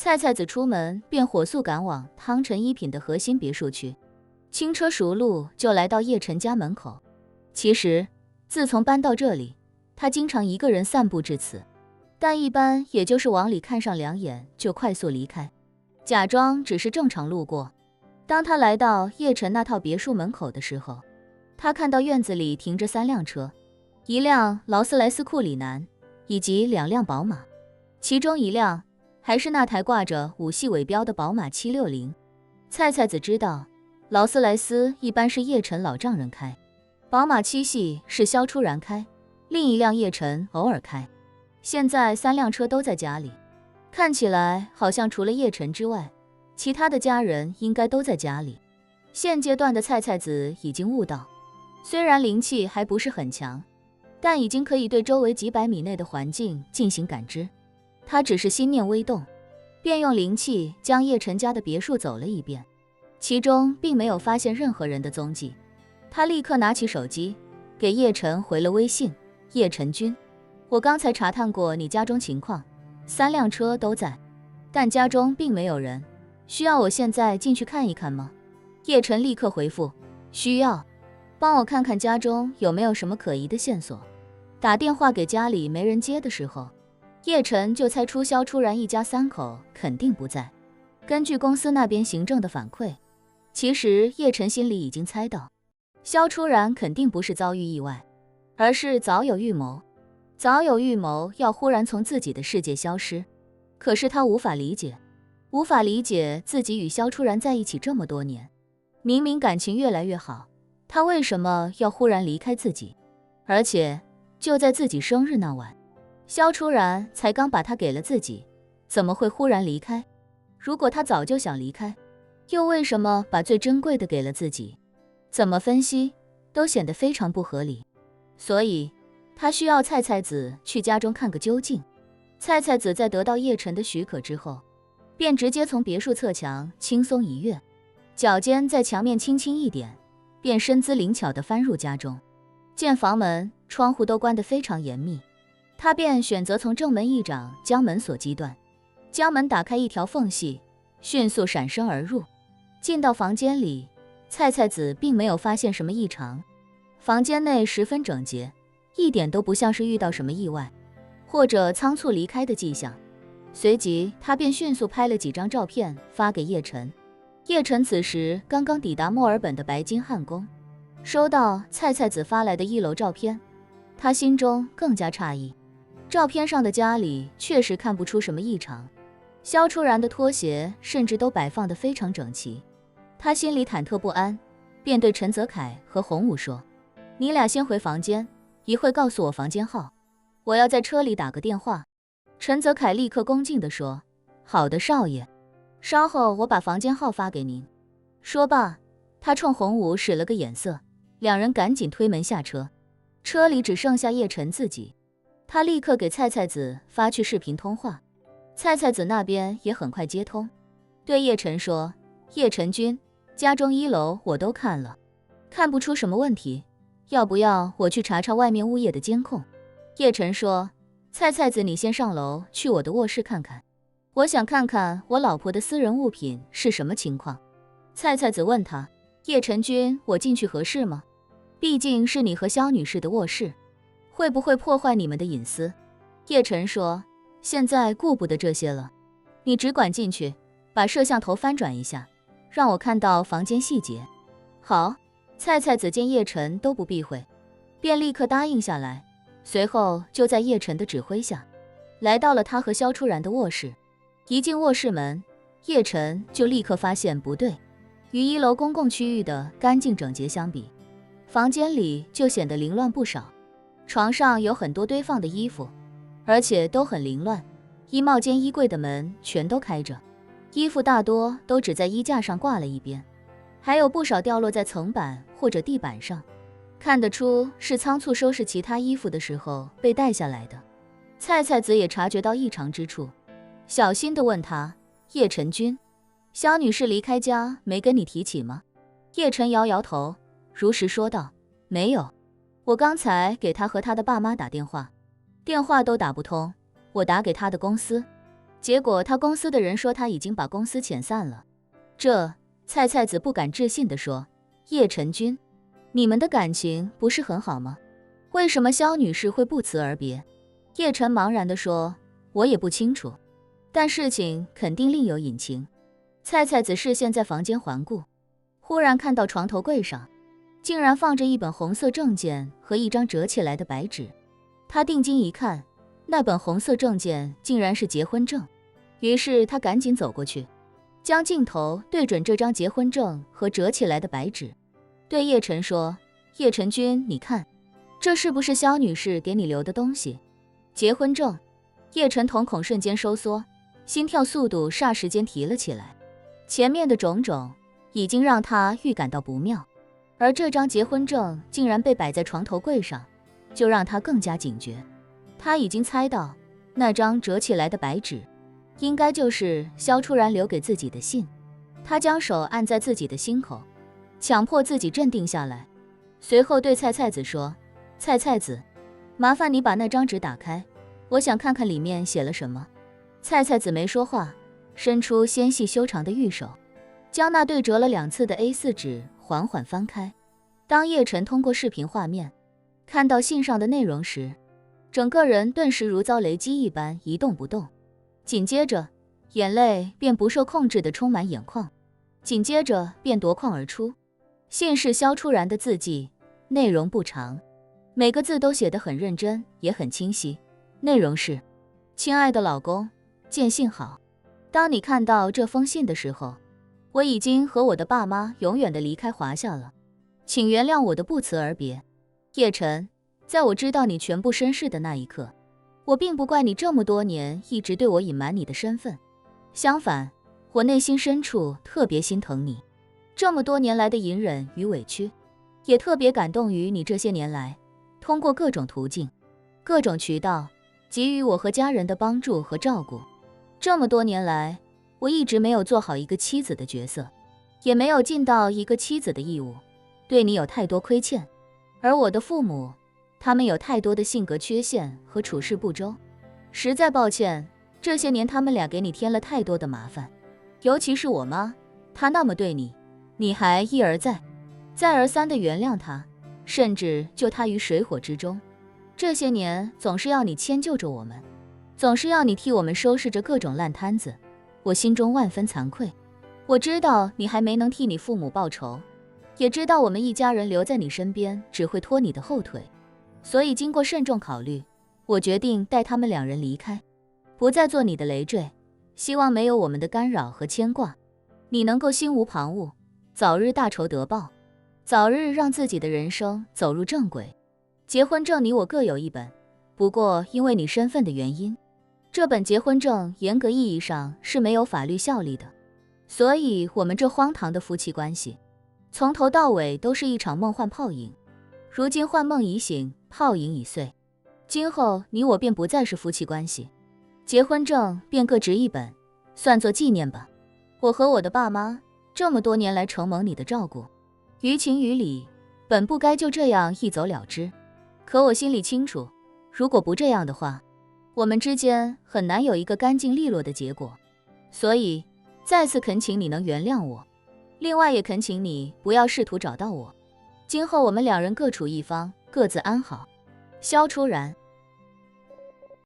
菜菜子出门便火速赶往汤臣一品的核心别墅去，轻车熟路就来到叶晨家门口。其实自从搬到这里，他经常一个人散步至此，但一般也就是往里看上两眼就快速离开，假装只是正常路过。当他来到叶晨那套别墅门口的时候，他看到院子里停着3辆车，一辆劳斯莱斯库里南以及2辆宝马，其中一辆还是那台挂着5系尾标的宝马760。菜菜子知道劳斯莱斯一般是叶晨老丈人开，宝马7系是萧初然开，另一辆叶晨偶尔开。现在3辆车都在家里，看起来好像除了叶晨之外，其他的家人应该都在家里。现阶段的菜菜子已经悟到，虽然灵气还不是很强，但已经可以对周围几百米内的环境进行感知。他只是心念微动，便用灵气将叶晨家的别墅走了一遍，其中并没有发现任何人的踪迹。他立刻拿起手机给叶晨回了微信：叶晨君，我刚才查探过你家中情况，3辆车都在，但家中并没有人，需要我现在进去看一看吗？叶晨立刻回复：需要，帮我看看家中有没有什么可疑的线索。打电话给家里没人接的时候，叶晨就猜出萧初然一家3口肯定不在。根据公司那边行政的反馈，其实叶晨心里已经猜到，萧初然肯定不是遭遇意外，而是早有预谋，早有预谋要忽然从自己的世界消失。可是他无法理解自己与萧初然在一起这么多年，明明感情越来越好，他为什么要忽然离开自己？而且就在自己生日那晚，萧初然才刚把他给了自己，怎么会忽然离开？如果他早就想离开，又为什么把最珍贵的给了自己？怎么分析都显得非常不合理。所以他需要菜菜子去家中看个究竟。菜菜子在得到叶晨的许可之后，便直接从别墅侧墙轻松一跃，脚尖在墙面轻轻一点，便身姿灵巧地翻入家中。见房门窗户都关得非常严密，他便选择从正门一掌将门锁击断，将门打开一条缝隙，迅速闪身而入。进到房间里，菜菜子并没有发现什么异常，房间内十分整洁，一点都不像是遇到什么意外或者仓促离开的迹象。随即他便迅速拍了几张照片发给叶晨。叶晨此时刚刚抵达墨尔本的白金汉宫，收到菜菜子发来的1楼照片，他心中更加诧异。照片上的家里确实看不出什么异常，萧初然的拖鞋甚至都摆放得非常整齐。他心里忐忑不安，便对陈泽凯和洪武说：你俩先回房间，一会告诉我房间号，我要在车里打个电话。陈泽凯立刻恭敬地说：好的，少爷，稍后我把房间号发给您。说罢，他冲洪武使了个眼色，两人赶紧推门下车。车里只剩下叶晨自己，他立刻给菜菜子发去视频通话。菜菜子那边也很快接通，对叶晨说：叶晨君，家中1楼我都看了，看不出什么问题，要不要我去查查外面物业的监控？叶晨说：菜菜子，你先上楼去我的卧室看看，我想看看我老婆的私人物品是什么情况。菜菜子问他：叶晨君，我进去合适吗？毕竟是你和萧女士的卧室，会不会破坏你们的隐私？叶晨说：现在顾不得这些了，你只管进去，把摄像头翻转一下，让我看到房间细节。好。菜菜子见叶晨都不避讳，便立刻答应下来，随后就在叶晨的指挥下，来到了他和萧初然的卧室。一进卧室门，叶晨就立刻发现不对，与1楼公共区域的干净整洁相比，房间里就显得凌乱不少。床上有很多堆放的衣服，而且都很凌乱，衣帽间、衣柜的门全都开着，衣服大多都只在衣架上挂了一边，还有不少掉落在层板或者地板上，看得出是仓促收拾其他衣服的时候被带下来的。菜菜子也察觉到异常之处，小心地问他：叶晨君，萧女士离开家没跟你提起吗？叶晨摇摇头，如实说道：没有，我刚才给她和她的爸妈打电话，电话都打不通，我打给她的公司，结果他公司的人说他已经把公司遣散了。这，菜菜子不敢置信地说，叶晨君，你们的感情不是很好吗？为什么萧女士会不辞而别？叶晨茫然地说，我也不清楚，但事情肯定另有隐情。菜菜子视线在房间环顾，忽然看到床头柜上竟然放着一本红色证件和一张折起来的白纸。她定睛一看，那本红色证件竟然是结婚证。于是她赶紧走过去，将镜头对准这张结婚证和折起来的白纸，对叶晨说，叶晨君，你看，这是不是萧女士给你留的东西？结婚证。叶晨瞳孔瞬间收缩，心跳速度霎时间提了起来。前面的种种已经让他预感到不妙，而这张结婚证竟然被摆在床头柜上，就让他更加警觉。他已经猜到那张折起来的白纸应该就是萧初然留给自己的信。他将手按在自己的心口，强迫自己镇定下来，随后对菜菜子说，菜菜子，麻烦你把那张纸打开，我想看看里面写了什么。菜菜子没说话，伸出纤细修长的玉手，将那对折了2次的 A4 纸缓缓翻开。当叶晨通过视频画面看到信上的内容时，整个人顿时如遭雷击一般一动不动，紧接着眼泪便不受控制地充满眼眶，紧接着便夺眶而出。信是萧初然的字迹，内容不长，每个字都写得很认真，也很清晰。内容是，亲爱的老公，见信好。当你看到这封信的时候，我已经和我的爸妈永远地离开华夏了，请原谅我的不辞而别。叶晨，在我知道你全部身世的那一刻，我并不怪你这么多年一直对我隐瞒你的身份，相反，我内心深处特别心疼你这么多年来的隐忍与委屈，也特别感动于你这些年来通过各种途径、各种渠道给予我和家人的帮助和照顾。这么多年来，我一直没有做好一个妻子的角色，也没有尽到一个妻子的义务，对你有太多亏欠。而我的父母，他们有太多的性格缺陷和处事不周，实在抱歉，这些年他们俩给你添了太多的麻烦。尤其是我妈，她那么对你，你还一而再、再而三地原谅她，甚至救她于水火之中。这些年总是要你迁就着我们，总是要你替我们收拾着各种烂摊子，我心中万分惭愧。我知道你还没能替你父母报仇，也知道我们一家人留在你身边只会拖你的后腿，所以经过慎重考虑，我决定带他们2人离开，不再做你的累赘，希望没有我们的干扰和牵挂，你能够心无旁骛，早日大仇得报，早日让自己的人生走入正轨。结婚证你我各有一本，不过因为你身份的原因，这本结婚证严格意义上是没有法律效力的，所以我们这荒唐的夫妻关系从头到尾都是一场梦幻泡影。如今幻梦已醒，泡影已碎，今后你我便不再是夫妻关系，结婚证便各执一本，算作纪念吧。我和我的爸妈这么多年来承蒙你的照顾，于情于理本不该就这样一走了之，可我心里清楚，如果不这样的话，我们之间很难有一个干净利落的结果。所以再次恳请你能原谅我，另外也恳请你不要试图找到我，今后我们2人各处一方，各自安好。萧初然。